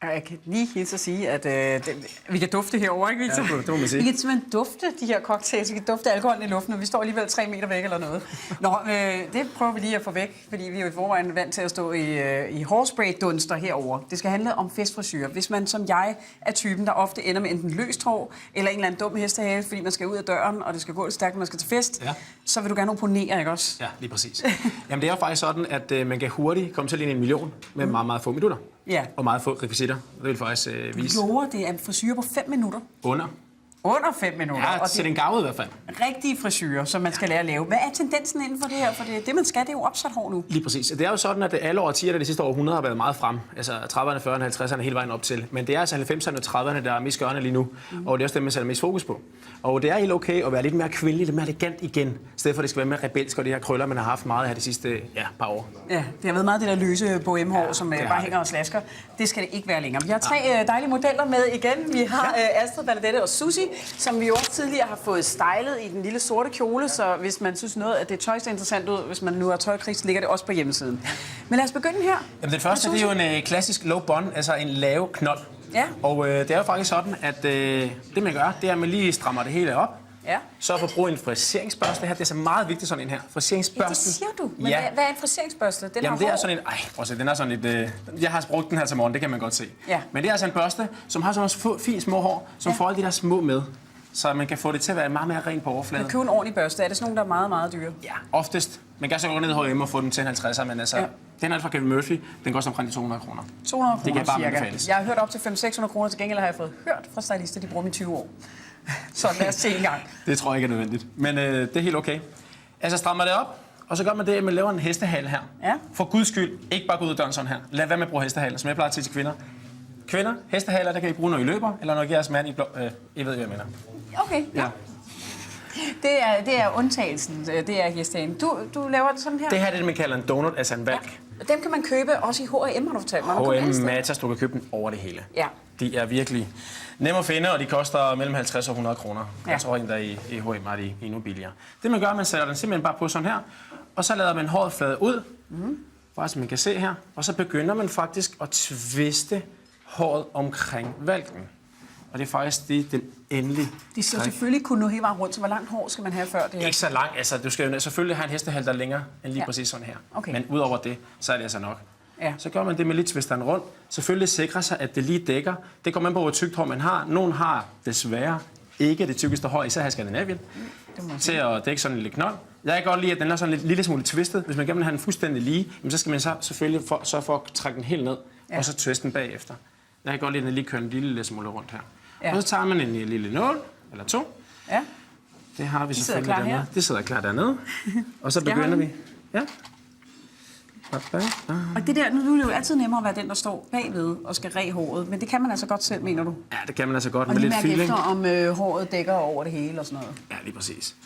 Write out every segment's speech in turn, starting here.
Jeg kan lige hilse at sige, at vi kan dufte herovre, ikke Victor? Ja, det må man sige. Vi kan simpelthen dufte de her cocktails, vi kan dufte alkoholen i luften, og vi står alligevel 3 meter væk eller noget. Nå, det prøver vi lige at få væk, fordi vi er jo i forvejen vant til at stå i hårspray-dunster herover. Det skal handle om festfrisyrer. Hvis man som jeg er typen, der ofte ender med enten løst hår, eller en eller anden dum hestehale, fordi man skal ud af døren, og det skal gå lidt stærkt, når man skal til fest, så vil du gerne opponere, ikke også? Ja, lige præcis. Jamen det er jo faktisk sådan, at man kan hurtigt komme til at ligne 1 million med meget, meget få minutter. Ja. Og meget få rekvisitter. Det vil faktisk vise. Lover, det er en frisyr på 5 minutter. Under 5 minutter. Ja, til den gave i hvert fald. Rigtige frisyrer, som man skal lære at lave. Hvad er tendensen inden for det her? For det man skal, det er jo opsat hår nu. Lige præcis. Det er jo sådan, at alle årtierne de sidste århundreder har været meget frem. Altså 30'erne, 40'erne, 50'erne hele vejen op til. Men det er altså 90'erne og 30'erne, der er mest gørende lige nu. Og det er også dem, man sætter mest fokus på. Og det er helt okay at være lidt mere kvindelig, lidt mere elegant igen. I stedet for, at det skal være mere rebelsk og de her krøller, man har haft meget her de sidste par år. Ja, det har været meget det der løse bohemhår, som bare hænger og slasker. Det skal det ikke være længere. Vi har 3 dejlige modeller med igen. Vi har Astrid, Bernadette og Susie, som vi jo også tidligere har fået stylet i den lille sorte kjole, så hvis man synes noget, at det tøj ser interessant ud, hvis man nu har tøjkrig, så ligger det også på hjemmesiden. Men lad os begynde her. Jamen, det første det er jo en klassisk low bun, altså en lave knold. Ja. Og det er jo faktisk sådan, at det man gør, det er, at man lige strammer det hele op. Ja. Så for at bruge en friseringsbørste her, det er så meget vigtigt sådan en her. Friseringsbørste. Ja, det siger du. Men hvad er en friseringsbørste? Jamen det er sådan en, prøv at se, den er sådan lidt, jeg har brugt den her til morgen, det kan man godt se. Ja. Men det er altså en børste, som har sådan nogle fine små hår, som får alle de der små med. Så man kan få det til at være meget mere rent på overfladen. Men køb en ordentlig børste. Er det sådan nogle, der er meget, meget dyre? Ja, oftest. Man kan så gå ned i H&M og få den til 50'er, men altså, den er fra Kevin Murphy, den koster omkring 200 kroner. 200 kroner det kan bare cirka. anbefales. Jeg har hørt op til 500-600 kroner, til gengæld har jeg fået hørt fra stylister, de bruger dem i 20 år. Så lad os se en gang. Det tror jeg ikke er nødvendigt, men det er helt okay. Altså strammer det op, og så gør man det, at man laver en hestehale her. Ja. For guds skyld, ikke bare gå ud af døren sådan her. Lad være med at bruge hestehaler, som jeg plejer til kvinder. Kvinder, hestehaler, der kan I bruge, når I løber, eller når I giver jeres mand i blå... I ved, hvad jeg mener. Okay, ja. Det er undtagelsen, det er hestehalen. Du laver det sådan her? Det her er det, man kalder en donut, altså en valg. Ja. Dem kan man købe også i H&M, har du fortalt mig. H&M, Matas, du kan købe dem over det hele. Ja. De er virkelig nemme at finde, og de koster mellem 50 og 100 kroner. Ja. Jeg tror endda i H&M er de endnu billigere. Det man gør, man sætter den simpelthen bare på sådan her, og så lader man håret flade ud, bare som man kan se her, og så begynder man faktisk at tviste håret omkring valken. Og det er faktisk den endelige. De skal selvfølgelig kunne nå hele vejen rundt, så hvor langt hår skal man have før det her? Ikke så langt. Altså, du skal jo selvfølgelig have en hestehale, der er længere end lige præcis sådan her. Okay. Men udover det, så er det altså nok. Ja. Så gør man det med lidt tvisteren rundt. Selvfølgelig sikrer sig, at det lige dækker. Det kommer an på, hvor tykt hår man har. Nogle har desværre ikke det tykkeste hår, især her i Skandinavien, til at dække sådan en lille knold. Jeg kan godt lide, at den er sådan lidt lille smule twistet. Hvis man gerne vil have den fuldstændig lige, så skal man så selvfølgelig sørge for at trække den helt ned, og så twiste den bagefter. Jeg kan godt lide, at den lige kører en lille smule rundt her. Ja. Og så tager man en lille nål, eller 2. Ja. Det har vi selvfølgelig dernede. Her. Det sidder klar dernede. Og så begynder vi. Ja. Og det der, nu er det jo altid nemmere at være den, der står bagved og skal ræ håret. Men det kan man altså godt selv, mener du? Ja, det kan man altså godt og med lidt feeling. Og lige mærke efter, om håret dækker over det hele og sådan noget. Ja, lige præcis.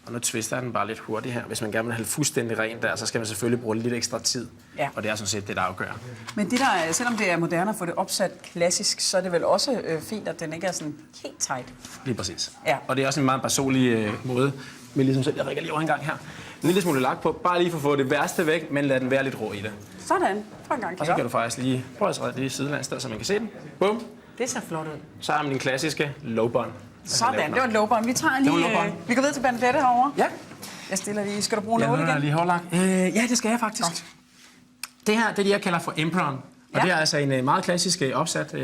Og nu twister den bare lidt hurtigt her. Hvis man gerne vil have fuldstændig ren der, så skal man selvfølgelig bruge lidt ekstra tid. Ja. Og det er sådan set det, der afgør. Men det der, selvom det er moderne at få det opsat klassisk, så er det vel også fint, at den ikke er sådan helt tight. Lige præcis. Ja. Og det er også en meget personlig måde. Men ligesom selv, jeg rækker lige over en gang her. En lille smule lak på, bare lige for at få det værste væk, men lad den være lidt rå i det. Sådan. For en gang. Og så kan du faktisk lige prøve at træde lige sidelands der, så man kan se den. Bum. Det ser flot ud. Så har man din klassiske low bun. Sådan, det var en low bun. Vi tager lige, vi går videre til Bernadette herovre. Ja. Jeg stiller lige, skal du bruge nåle igen? Ja, lige hårlak. Ja, det skal jeg faktisk. Godt. Det her, det er det, jeg kalder for Emperon. Og det er altså en meget klassisk opsat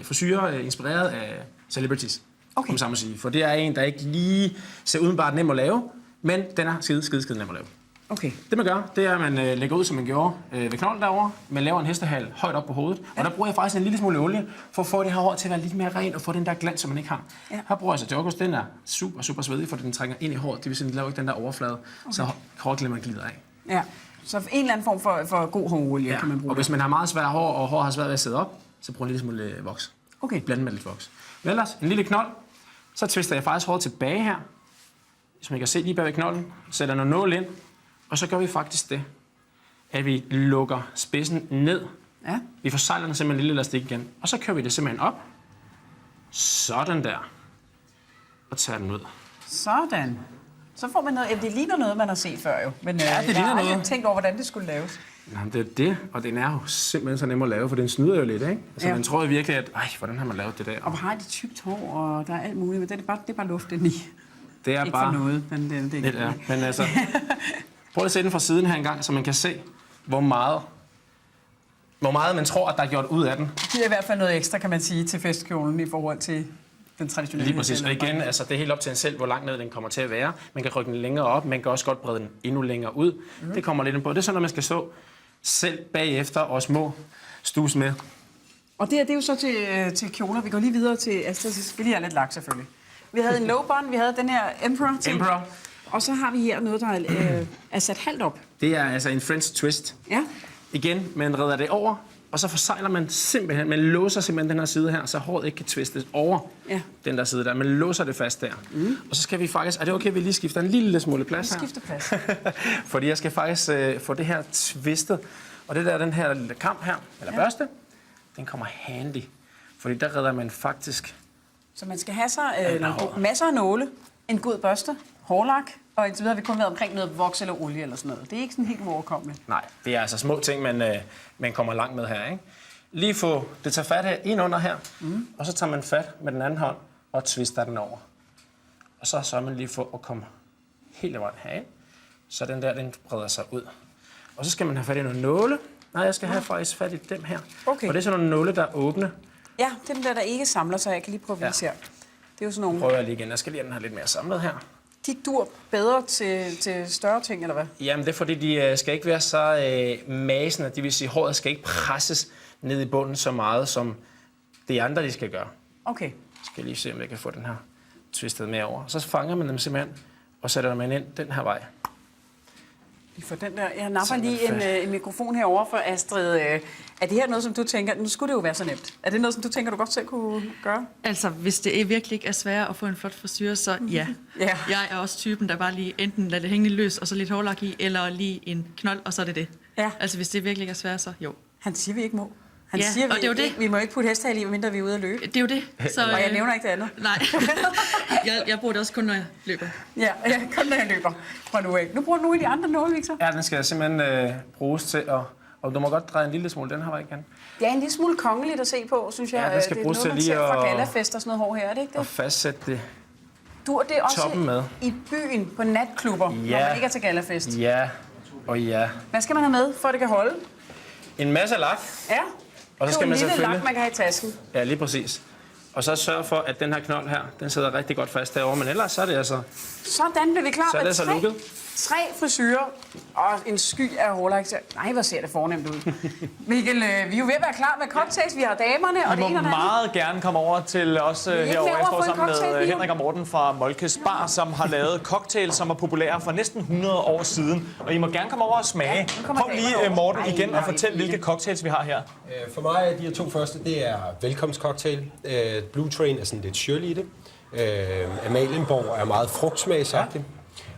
frisyre, inspireret af celebrities. Okay. Om sammen sige. For det er en, der ikke lige ser udenbart nem at lave, men den er skide nem at lave. Okay. Det man gør, det er, at man lægger ud, som man gjorde ved knolden derovre. Man laver en hestehal højt op på hovedet. Ja. Og der bruger jeg faktisk en lille smule olie, for at få det her hår til at være lidt mere rent og få den der glans, som man ikke har. Ja. Her bruger jeg så Jogos, den er super svedig, for den trænger ind i håret. Det vil sige, den laver ikke den der overflade, så hårglimmer glider af. Ja. Så en eller anden form for god hårolie kan man bruge. Og hvis man har meget svært hår, og hår har svært ved at sidde op, så brug en lille smule voks. Okay. Blande med lidt voks. Men ellers, en lille knold. Så twister jeg faktisk håret tilbage her. Som I kan se lige bag ved knolden. Sætter noget nål ind. Og så gør vi faktisk det, at vi lukker spidsen ned. Ja. Vi forsejler den simpelthen en lille elastik igen. Og så kører vi det simpelthen op. Sådan der. Og tager den ud. Sådan. Så får man noget, det ligner noget, man har set før jo. Men ja, det ligner noget. Jeg har aldrig tænkt over, hvordan det skulle laves. Jamen, det er det, og den er jo simpelthen så nem at lave, for den snyder jo lidt, ikke? Altså, man tror jo virkelig, at hvordan har man lavet det der? Og har de tykt hår, og der er alt muligt, men det er bare luft ind i. Det er ikke bare for noget, men det er lidt, ja. Men altså, prøv at se den fra siden her engang, så man kan se, hvor meget man tror, at der er gjort ud af den. Det er i hvert fald noget ekstra, kan man sige, til festkjolen i forhold til den traditionelle. Lige præcis. Og igen, altså, det er helt op til en selv, hvor langt ned den kommer til at være. Man kan rykke den længere op, man kan også godt brede den endnu længere ud. Det kommer lidt ind på. Det er sådan, at man skal så selv bagefter og små stus med. Og det er jo så til kjoler. Vi går lige videre til Astrid. Så skal vi lige have lidt lak, selvfølgelig. Vi havde en low bun, vi havde den her Emperor. Og så har vi her noget, der er sat halvt op. Det er altså en French twist. Ja. Igen, man redder det over, og så forsejler man simpelthen, man låser simpelthen den her side her, så håret ikke kan twistes over den der side der. Man låser det fast der. Og så skal vi faktisk, er det okay, vi lige skifter en lille smule plads her? Skifter plads. Fordi jeg skal faktisk få det her twistet, og det der, den her lille kamp her, eller børste, den kommer handy. Fordi der redder man faktisk... Så man skal have sig masser af nåle, en god børste, hårlak, og indtil videre har vi kun været omkring noget voks eller olie eller sådan noget. Det er ikke sådan helt uoverkommeligt. Nej, det er altså små ting, man kommer langt med her, ikke? Lige få det tager fat her, ind under her, og så tager man fat med den anden hånd og twister den over. Og så sørger man lige for at komme helt vejen herind, så den der, den breder sig ud. Og så skal man have fat i nogle nåle. Nej, jeg skal have faktisk fat i dem her. Okay. Og det er sådan nogle nåle, der er åbne. Ja, det er den der ikke samler, så jeg kan lige prøve at vise her. Det er jo sådan nogle... Prøver jeg lige igen. Jeg skal lige have den her lidt mere samlet her. De dur bedre til større ting, eller hvad? Jamen, det er fordi, de skal ikke være så masende. Det vil sige, håret skal ikke presses ned i bunden så meget, som de andre, de skal gøre. Okay. Jeg skal lige se, om jeg kan få den her twistet med over. Så fanger man dem simpelthen, og sætter dem ind den her vej. For den der, jeg napper lige en mikrofon herover for Astrid. Er det her noget, som du tænker, nu skulle det jo være så nemt. Er det noget, som du tænker, du godt selv kunne gøre? Altså, hvis det virkelig ikke er svært at få en flot frisyr, så ja. Jeg er også typen, der bare lige enten lader det hænge lidt løs, og så lidt hårlak i, eller lige en knold, og så er det det. Ja. Altså, hvis det virkelig ikke er svært, så jo. Han siger, vi ikke må. Han Ja, siger, og det er jo det. Vi må ikke putte hestehale i, medmindre vi er ude at løbe. Det er jo det. Så, Og jeg nævner ikke det andet. Nej. jeg bruger det også kun, når jeg løber. Ja, kun når jeg løber fra nu af. Nu bruger du nogle af de andre nåle, Victor. Ja, den skal simpelthen bruges til at... Og du må godt dreje en lille smule den her vej igen. Det er en lille smule kongeligt at se på, synes jeg. Ja, den skal bruges til lige at... fra galafest og sådan noget hår her, er det ikke det? Og fastsætte det. Du, det er også toppen med. I byen på natklubber, når man ikke er til galafest. Ja, og ja. Hvad skal man have med, for at det kan holde? En masse lak. Ja, Og så skal det er man en lille selvfølgelig... lak, man kan have i tasken. Ja, lige præcis. Og så sørge for, at den her knold her, den sidder rigtig godt fast derovre. Men ellers så er det altså... Sådan bliver vi klar Så er det så lukket. tre frisyrer og en sky af hårlak. Nej, hvor ser det fornemt ud. Mikkel, vi er jo ved at være klar med cocktails. Vi har damerne og I det ene må og det andet. meget gerne komme over til os ikke herovre. med Jeg over står for en sammen cocktail, med Pio? Henrik og Morten fra Moltkes Bar, som har lavet cocktails, som er populære for næsten 100 år siden. Og I må gerne komme over og smage. nu kommer Prøv lige, damerne over. Morten, Ej, igen hvor og er I fortæl, fine. hvilke cocktails vi har her. For mig er de her to første, det er velkomstcocktail. Blue Train er sådan lidt syrlig i det. Amalienborg er meget frugtsmagsagtig.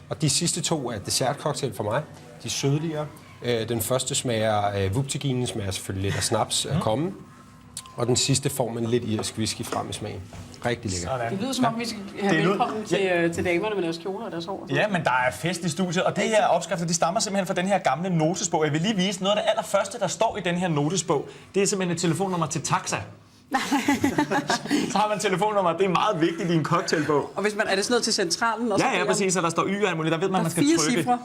Og de sidste to er dessertcocktail for mig. De er sødligere. Den første smager vuptiginen, smager selvfølgelig lidt af snaps af kommen. Og den sidste får man lidt irsk whisky frem i smagen. Rigtig lækker. Det lyder som om, vi skal have velkommen til damerne med deres kjoler og deres hår. Ja, men der er fest i studiet, og det her opskrifter, de stammer simpelthen fra den her gamle notesbog. Jeg vil lige vise noget af det allerførste, der står i den her notesbog. Det er simpelthen et telefonnummer til taxa. Så har man telefonnummer, det er meget vigtigt i en cocktailbog. Og hvis man, er det sådan noget til centralen? Og så Ja, præcis, så der står y og alt muligt. Der ved man, man skal 4 trykke. cifre.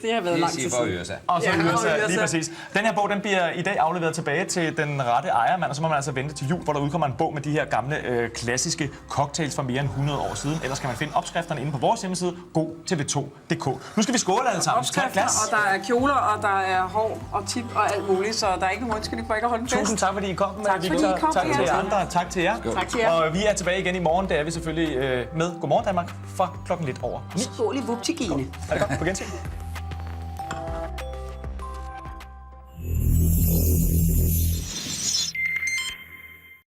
Det har været lang tid siden. Og så Ja, USA, lige USA. præcis. Den her bog, den bliver i dag afleveret tilbage til den rette ejermand, og så må man altså vente til jul, hvor der udkommer en bog med de her gamle klassiske cocktails fra mere end 100 år siden. Ellers kan man finde opskrifterne inde på vores hjemmeside, godtv2.dk. Nu skal vi skåle alle sammen. Tag et Opskrifter, glas. og der er kjoler, og der er hår og tip og alt muligt, så der er ikke nogen undskyldning for ikke at holde en fest. Tusind tak, fordi I kom. Tak, fordi Victor. I kom. Tak til jer andre. Tak til jer. Tak til jer. Og vi er tilbage igen i morgen. Det er vi selvfølgelig med Godmorgen Danmark fra klokken lidt over 9. Skål i vuptigine. Er det godt? På gensyn.